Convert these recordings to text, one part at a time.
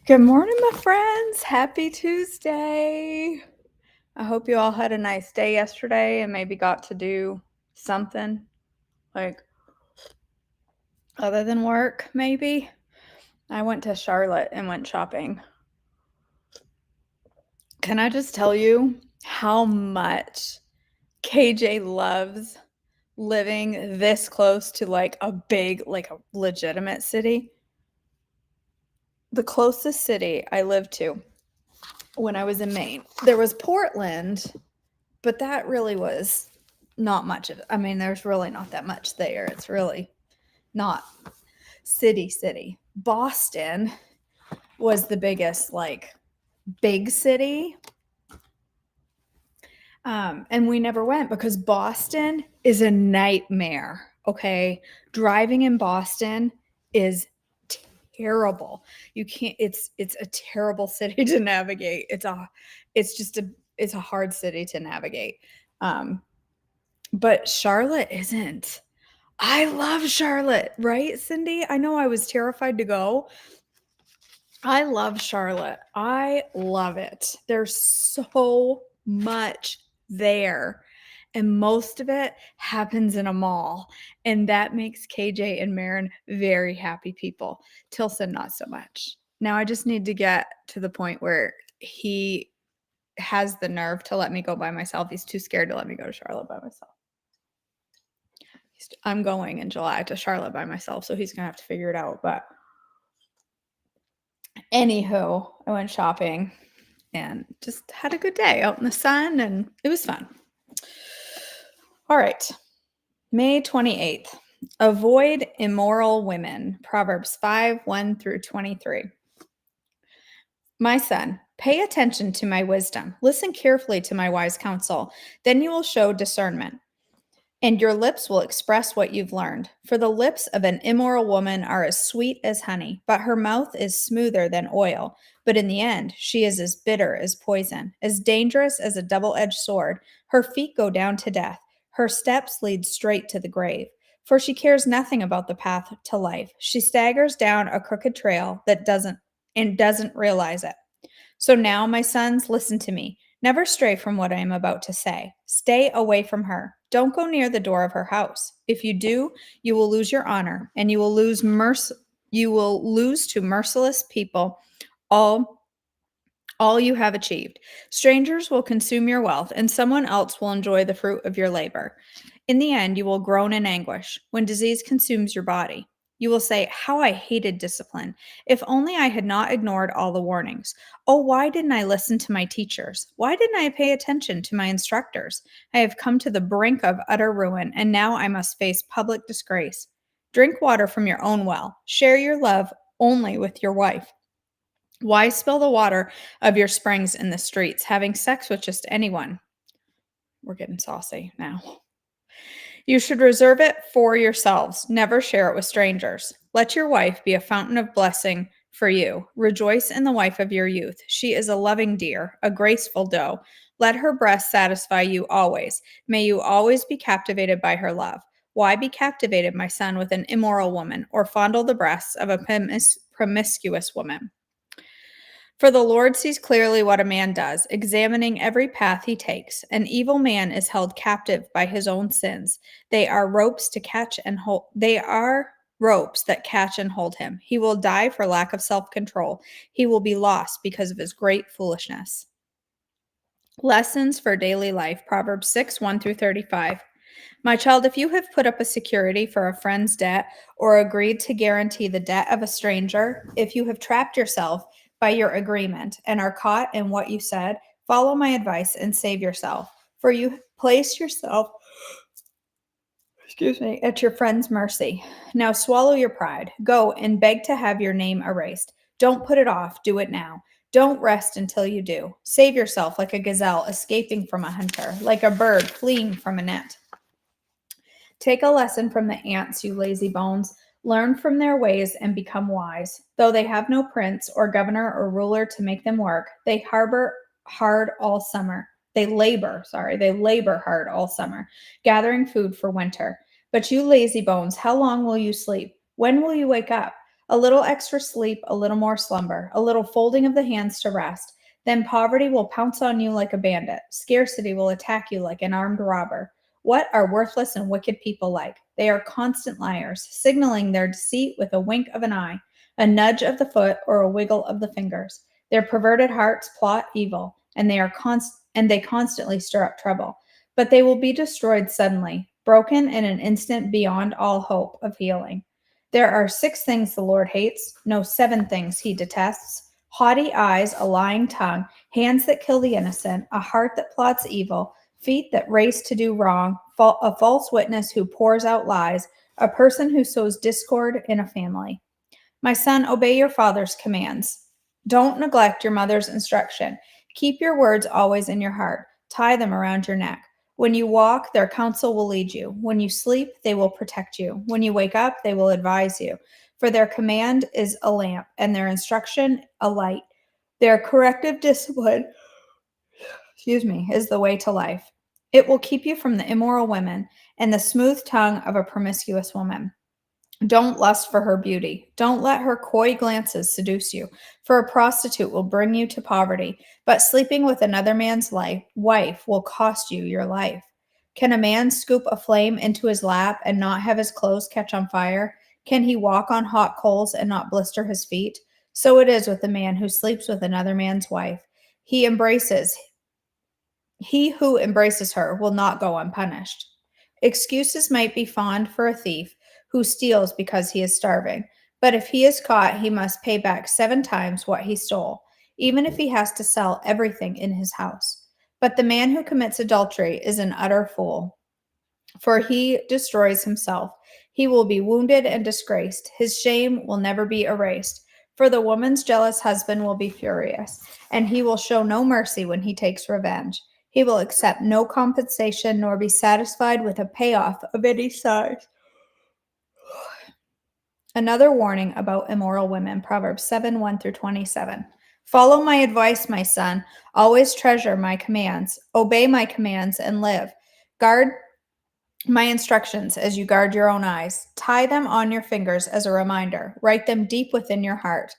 Good morning, my friends. Happy Tuesday. I hope you all had a nice day yesterday and maybe got to do something like other than work, maybe. I went to Charlotte and went shopping. Can I just tell you how much KJ loves living this close to like a big, like a legitimate city? The closest city I lived to when I was in Maine, there was Portland, but that really was not much of it. I mean, there's really not that much there. It's really not city. Boston was the biggest, like, big city. And we never went because Boston is a nightmare. Okay. Driving in Boston is terrible. You can't, it's a terrible city to navigate. It's a hard city to navigate. But Charlotte isn't. I love Charlotte, right, Cindy? I know I was terrified to go. I love Charlotte. I love it. There's so much there. And most of it happens in a mall. And that makes KJ and Marin very happy people. Tilson, not so much. Now I just need to get to the point where he has the nerve to let me go by myself. He's too scared to let me go to Charlotte by myself. I'm going in July to Charlotte by myself, so he's gonna have to figure it out. But anywho, I went shopping and just had a good day out in the sun, and it was fun. All right, May 28th. Avoid immoral women. Proverbs 5:1-23. My son, pay attention to my wisdom. Listen carefully to my wise counsel. Then you will show discernment, and your lips will express what you've learned. For the lips of an immoral woman are as sweet as honey, but her mouth is smoother than oil. But in the end, she is as bitter as poison, as dangerous as a double edged sword. Her feet go down to death, her steps lead straight to the grave. For she cares nothing about the path to life. She staggers down a crooked trail that doesn't realize it. So now, my sons, listen to me. Never stray from what I am about to say. Stay away from her. Don't go near the door of her house. If you do, you will lose your honor, and you will lose to merciless people all you have achieved. Strangers will consume your wealth, and someone else will enjoy the fruit of your labor. In the end, you will groan in anguish when disease consumes your body. You will say, how I hated discipline. If only I had not ignored all the warnings. Oh, why didn't I listen to my teachers? Why didn't I pay attention to my instructors? I have come to the brink of utter ruin, and now I must face public disgrace. Drink water from your own well. Share your love only with your wife. Why spill the water of your springs in the streets, having sex with just anyone? We're getting saucy now. You should reserve it for yourselves. Never share it with strangers. Let your wife be a fountain of blessing for you. Rejoice in the wife of your youth. She is a loving deer, a graceful doe. Let her breast satisfy you always. May you always be captivated by her love. Why be captivated, my son, with an immoral woman, or fondle the breasts of a promiscuous woman? For the Lord sees clearly what a man does, examining every path he takes. An evil man is held captive by his own sins. They are ropes to catch and hold. They are ropes that catch and hold him. He will die for lack of self-control. He will be lost because of his great foolishness. Lessons for daily life. Proverbs 6:1-35. My child, if you have put up a security for a friend's debt or agreed to guarantee the debt of a stranger, if you have trapped yourself by your agreement and are caught in what you said, follow my advice and save yourself. For you place yourself, at your friend's mercy. Now swallow your pride. Go and beg to have your name erased. Don't put it off. Do it now. Don't rest until you do. Save yourself like a gazelle escaping from a hunter, like a bird fleeing from a net. Take a lesson from the ants, you lazy bones. Learn from their ways and become wise. Though they have no prince or governor or ruler to make them work, they labor hard all summer. They labor hard all summer, gathering food for winter. But you lazy bones, how long will you sleep? When will you wake up? A little extra sleep, a little more slumber, a little folding of the hands to rest. Then poverty will pounce on you like a bandit. Scarcity will attack you like an armed robber. What are worthless and wicked people like? They are constant liars, signaling their deceit with a wink of an eye, a nudge of the foot, or a wiggle of the fingers. Their perverted hearts plot evil, and they constantly stir up trouble. But they will be destroyed suddenly, broken in an instant beyond all hope of healing. There are 6 things the Lord hates, no 7 things he detests: haughty eyes, a lying tongue, hands that kill the innocent, a heart that plots evil, feet that race to do wrong, a false witness who pours out lies, a person who sows discord in a family. My son, obey your father's commands. Don't neglect your mother's instruction. Keep your words always in your heart. Tie them around your neck. When you walk, their counsel will lead you. When you sleep, they will protect you. When you wake up, they will advise you. For their command is a lamp, and their instruction a light. Their corrective discipline, is the way to life. It will keep you from the immoral women and the smooth tongue of a promiscuous woman. Don't lust for her beauty. Don't let her coy glances seduce you, for a prostitute will bring you to poverty, but sleeping with another man's wife will cost you your life. Can a man scoop a flame into his lap and not have his clothes catch on fire? Can he walk on hot coals and not blister his feet? So it is with the man who sleeps with another man's wife. He who embraces her will not go unpunished. Excuses might be fond for a thief who steals because he is starving, but if he is caught, he must pay back 7 times what he stole, even if he has to sell everything in his house. But the man who commits adultery is an utter fool, for he destroys himself. He will be wounded and disgraced. His shame will never be erased. For the woman's jealous husband will be furious, and he will show no mercy when he takes revenge. He will accept no compensation nor be satisfied with a payoff of any size. Another warning about immoral women, Proverbs 7, 1 through 27. Follow my advice, my son. Always treasure my commands. Obey my commands and live. Guard my instructions as you guard your own eyes. Tie them on your fingers as a reminder. Write them deep within your heart.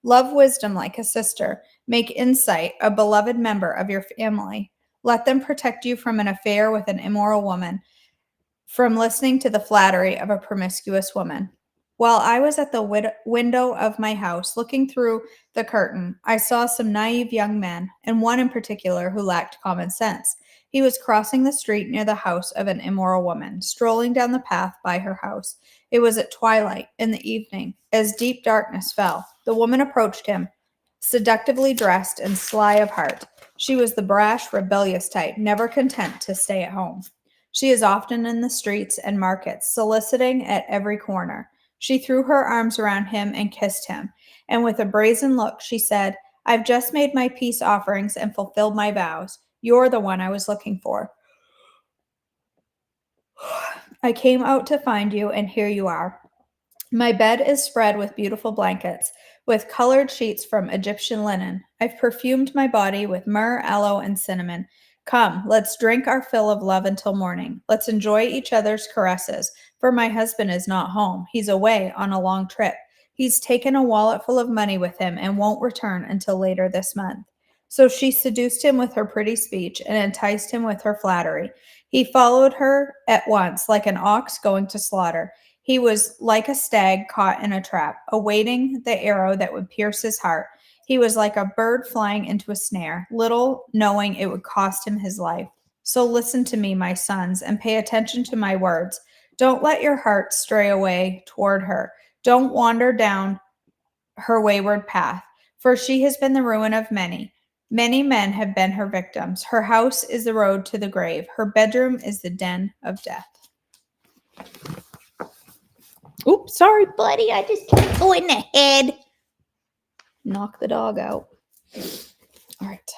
Love wisdom like a sister. Make insight a beloved member of your family. Let them protect you from an affair with an immoral woman, from listening to the flattery of a promiscuous woman. While I was at the window of my house looking through the curtain, I saw some naive young men, and one in particular who lacked common sense. He was crossing the street near the house of an immoral woman, strolling down the path by her house. It was at twilight in the evening, as deep darkness fell. The woman approached him, seductively dressed and sly of heart. She was the brash, rebellious type, never content to stay at home. She is often in the streets and markets, soliciting at every corner. She threw her arms around him and kissed him, and with a brazen look she said, I've just made my peace offerings and fulfilled my vows. You're the one I was looking for. I came out to find you, and here you are. My bed is spread with beautiful blankets, with colored sheets from Egyptian linen. I've perfumed my body with myrrh, aloe, and cinnamon. Come, let's drink our fill of love until morning. Let's enjoy each other's caresses, for my husband is not home. He's away on a long trip. He's taken a wallet full of money with him and won't return until later this month. So she seduced him with her pretty speech and enticed him with her flattery. He followed her at once, like an ox going to slaughter. He was like a stag caught in a trap, awaiting the arrow that would pierce his heart. He was like a bird flying into a snare, little knowing it would cost him his life. So listen to me, my sons, and pay attention to my words. Don't let your heart stray away toward her. Don't wander down her wayward path, for she has been the ruin of many. Many men have been her victims. Her house is the road to the grave. Her bedroom is the den of death. Oops, sorry, buddy. I just can't go in the head. Knock the dog out. All right.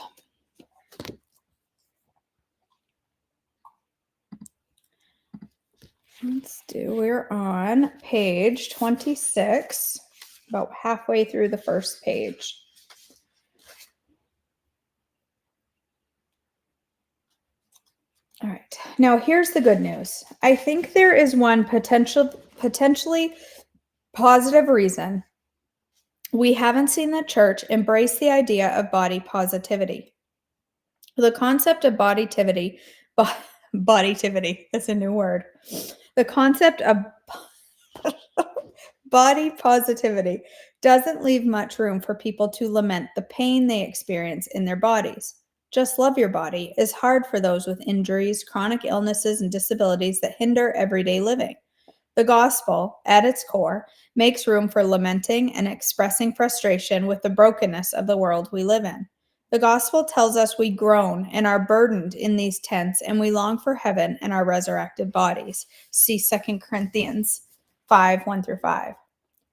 We're on page 26, about halfway through the first page. All right. Now here's the good news. I think there is one potentially positive reason We haven't seen the church embrace the idea of body positivity. The concept of bodytivity, that's a new word. The concept of body positivity doesn't leave much room for people to lament the pain they experience in their bodies. Just love your body is hard for those with injuries, chronic illnesses, and disabilities that hinder everyday living. The gospel, at its core, makes room for lamenting and expressing frustration with the brokenness of the world we live in. The gospel tells us we groan and are burdened in these tents, and we long for heaven and our resurrected bodies. See 2 Corinthians 5 1 through 5.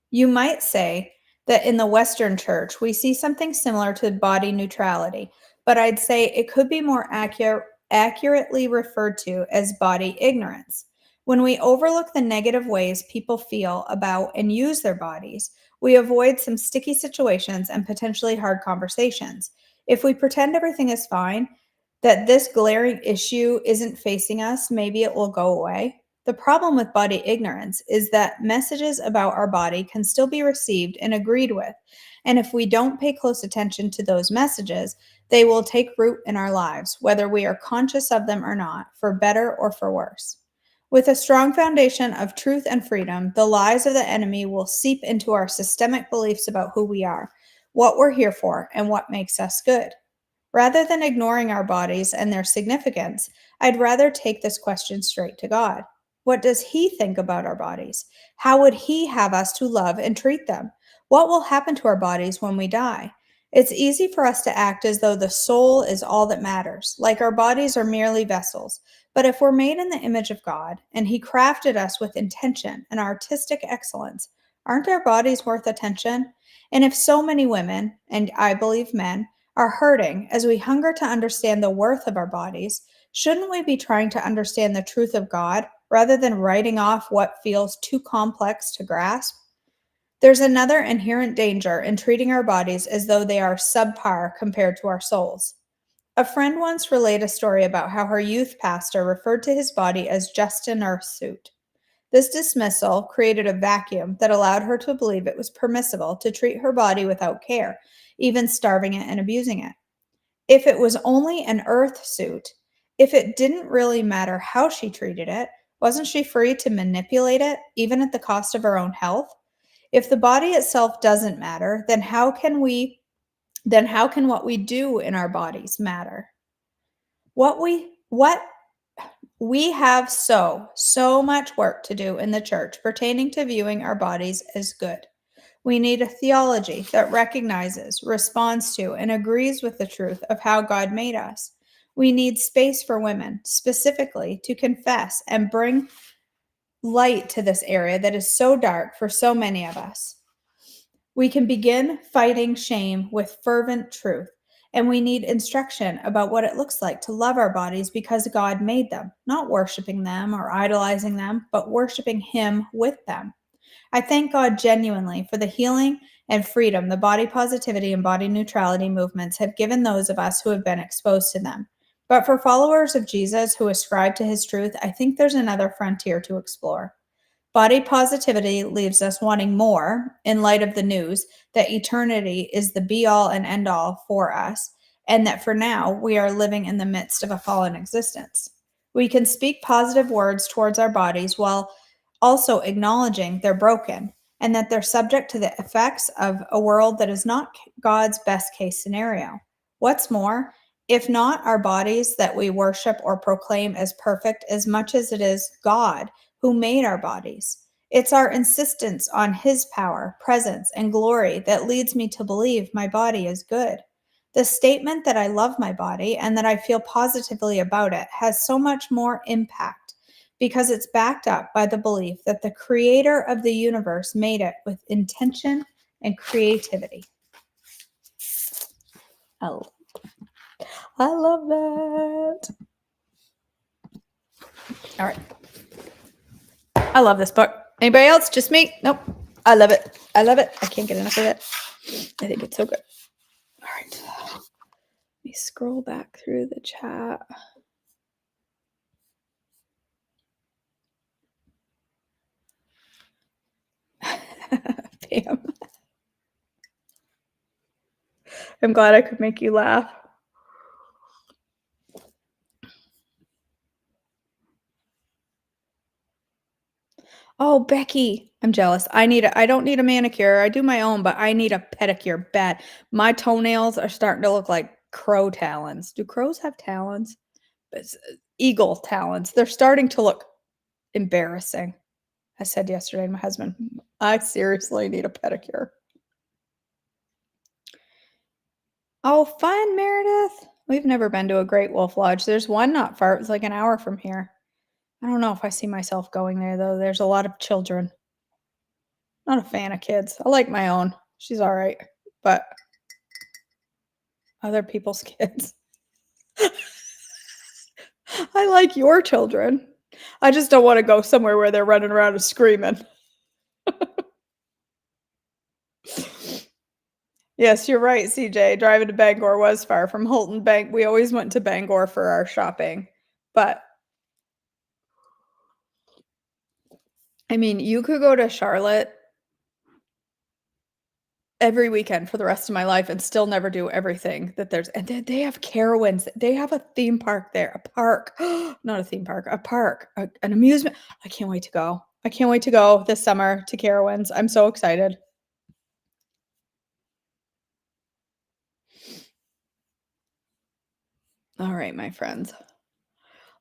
You might say that in the Western church, we see something similar to body neutrality, but I'd say it could be more accurately referred to as body ignorance. When we overlook the negative ways people feel about and use their bodies, we avoid some sticky situations and potentially hard conversations. If we pretend everything is fine, that this glaring issue isn't facing us, maybe it will go away. The problem with body ignorance is that messages about our body can still be received and agreed with. And if we don't pay close attention to those messages, they will take root in our lives, whether we are conscious of them or not, for better or for worse. With a strong foundation of truth and freedom, the lies of the enemy will seep into our systemic beliefs about who we are, what we're here for, and what makes us good. Rather than ignoring our bodies and their significance, I'd rather take this question straight to God. What does He think about our bodies? How would He have us to love and treat them? What will happen to our bodies when we die? It's easy for us to act as though the soul is all that matters, like our bodies are merely vessels. But if we're made in the image of God and He crafted us with intention and artistic excellence, aren't our bodies worth attention? And if so many women, and I believe men, are hurting as we hunger to understand the worth of our bodies, shouldn't we be trying to understand the truth of God rather than writing off what feels too complex to grasp? There's another inherent danger in treating our bodies as though they are subpar compared to our souls. A friend once relayed a story about how her youth pastor referred to his body as just an earth suit. This dismissal created a vacuum that allowed her to believe it was permissible to treat her body without care, even starving it and abusing it. If it was only an earth suit, if it didn't really matter how she treated it, wasn't she free to manipulate it, even at the cost of her own health? If the body itself doesn't matter, then how can what we do in our bodies matter? What we have so much work to do in the church pertaining to viewing our bodies as good. We need a theology that recognizes, responds to, and agrees with the truth of how God made us. We need space for women, specifically, to confess and bring light to this area that is so dark for so many of us. We can begin fighting shame with fervent truth, and we need instruction about what it looks like to love our bodies because God made them, not worshiping them or idolizing them, but worshiping Him with them. I thank God genuinely for the healing and freedom the body positivity and body neutrality movements have given those of us who have been exposed to them. But for followers of Jesus who ascribe to His truth, I think there's another frontier to explore. Body positivity leaves us wanting more in light of the news that eternity is the be all and end all for us, and that for now we are living in the midst of a fallen existence. We can speak positive words towards our bodies while also acknowledging they're broken and that they're subject to the effects of a world that is not God's best case scenario. What's more, if not our bodies that we worship or proclaim as perfect as much as it is God who made our bodies. It's our insistence on His power, presence, and glory that leads me to believe my body is good. The statement that I love my body and that I feel positively about it has so much more impact because it's backed up by the belief that the creator of the universe made it with intention and creativity. Oh, I love that. All right. I love this book. Anybody else? Just me? Nope. I love it. I love it. I can't get enough of it. I think it's so good. All right. Let me scroll back through the chat. Pam. I'm glad I could make you laugh. Oh, Becky, I'm jealous. I don't need a manicure. I do my own, but I need a pedicure bad. My toenails are starting to look like crow talons. Do crows have talons? It's eagle talons. They're starting to look embarrassing. I said yesterday to my husband, I seriously need a pedicure. Oh, fun, Meredith. We've never been to a Great Wolf Lodge. There's one not far. It's like an hour from here. I don't know if I see myself going there though. There's a lot of children. Not a fan of kids. I like my own. She's all right, but other people's kids. I like your children. I just don't want to go somewhere where they're running around and screaming. Yes, you're right, CJ. Driving to Bangor was far from Holton Bank. We always went to Bangor for our shopping. But I mean, you could go to Charlotte every weekend for the rest of my life and still never do everything that there's. And they have Carowinds. They have a theme park there, a park, not a theme park, a park, an amusement. I can't wait to go. I can't wait to go this summer to Carowinds. I'm so excited. All right, my friends.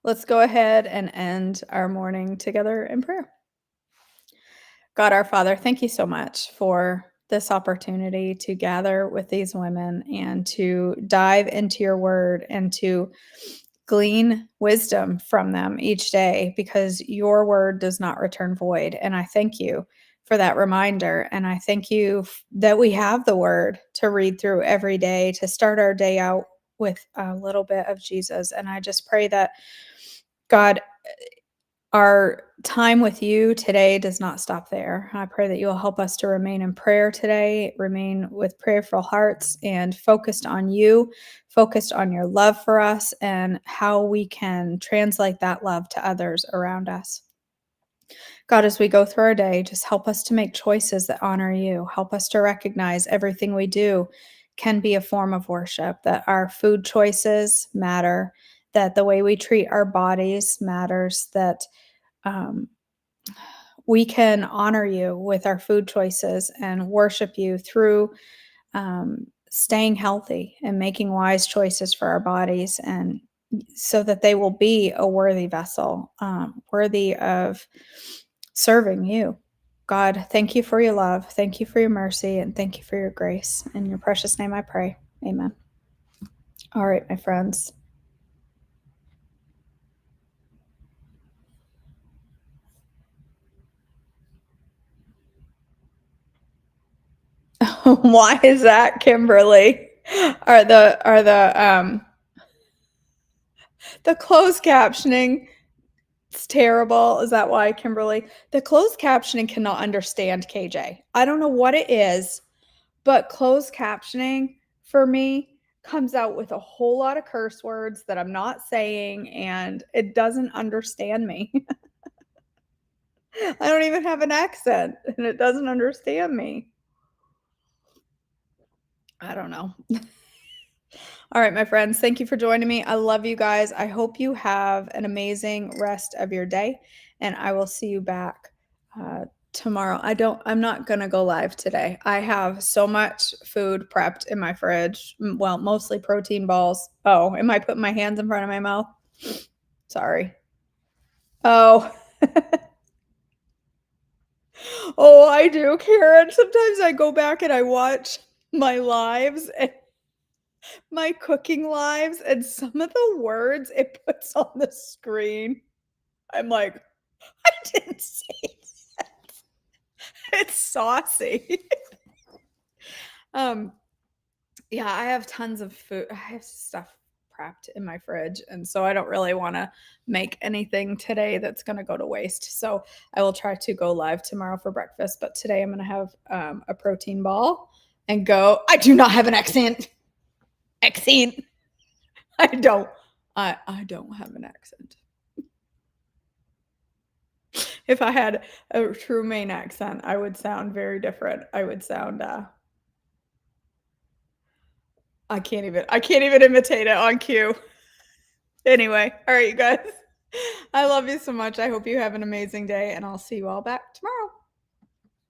Let's go ahead and end our morning together in prayer. God our Father, thank you so much for this opportunity to gather with these women and to dive into your word and to glean wisdom from them each day, because your word does not return void. And I thank you for that reminder. And I thank you that we have the word to read through every day, to start our day out with a little bit of Jesus. And I just pray that, God, our time with you today does not stop there. I pray that you'll help us to remain in prayer today, remain with prayerful hearts and focused on you, focused on your love for us and how we can translate that love to others around us. God, as we go through our day, just help us to make choices that honor you. Help us to recognize everything we do can be a form of worship, that our food choices matter, that the way we treat our bodies matters, that um, we can honor you with our food choices and worship you through staying healthy and making wise choices for our bodies, and so that they will be a worthy vessel, worthy of serving you. God, thank you for your love. Thank you for your mercy. And thank you for your grace. In your precious name I pray. Amen. All right, my friends. Why is that, Kimberly? The closed captioning, it's terrible. Is that why, Kimberly? The closed captioning cannot understand KJ. I don't know what it is, but closed captioning for me comes out with a whole lot of curse words that I'm not saying, and it doesn't understand me. I don't even have an accent, and it doesn't understand me. I don't know. All right, my friends, thank you for joining me. I love you guys. I hope you have an amazing rest of your day, and I will see you back tomorrow. I'm not going to go live today. I have so much food prepped in my fridge. Well, mostly protein balls. Oh, am I putting my hands in front of my mouth? Sorry. Oh. Oh, I do, Karen. Sometimes I go back and I watch my lives and my cooking lives, and some of the words it puts on the screen, I'm like, I didn't say that. It's saucy. um, yeah, I have tons of food. I have stuff prepped in my fridge, and so I don't really want to make anything today that's going to go to waste. So I will try to go live tomorrow for breakfast, but today I'm going to have a protein ball and go. I do not have an accent. Accent. I don't. I don't have an accent. If I had a true Maine accent, I would sound very different. I would sound I can't even imitate it on cue. Anyway, all right, you guys. I love you so much. I hope you have an amazing day, and I'll see you all back tomorrow.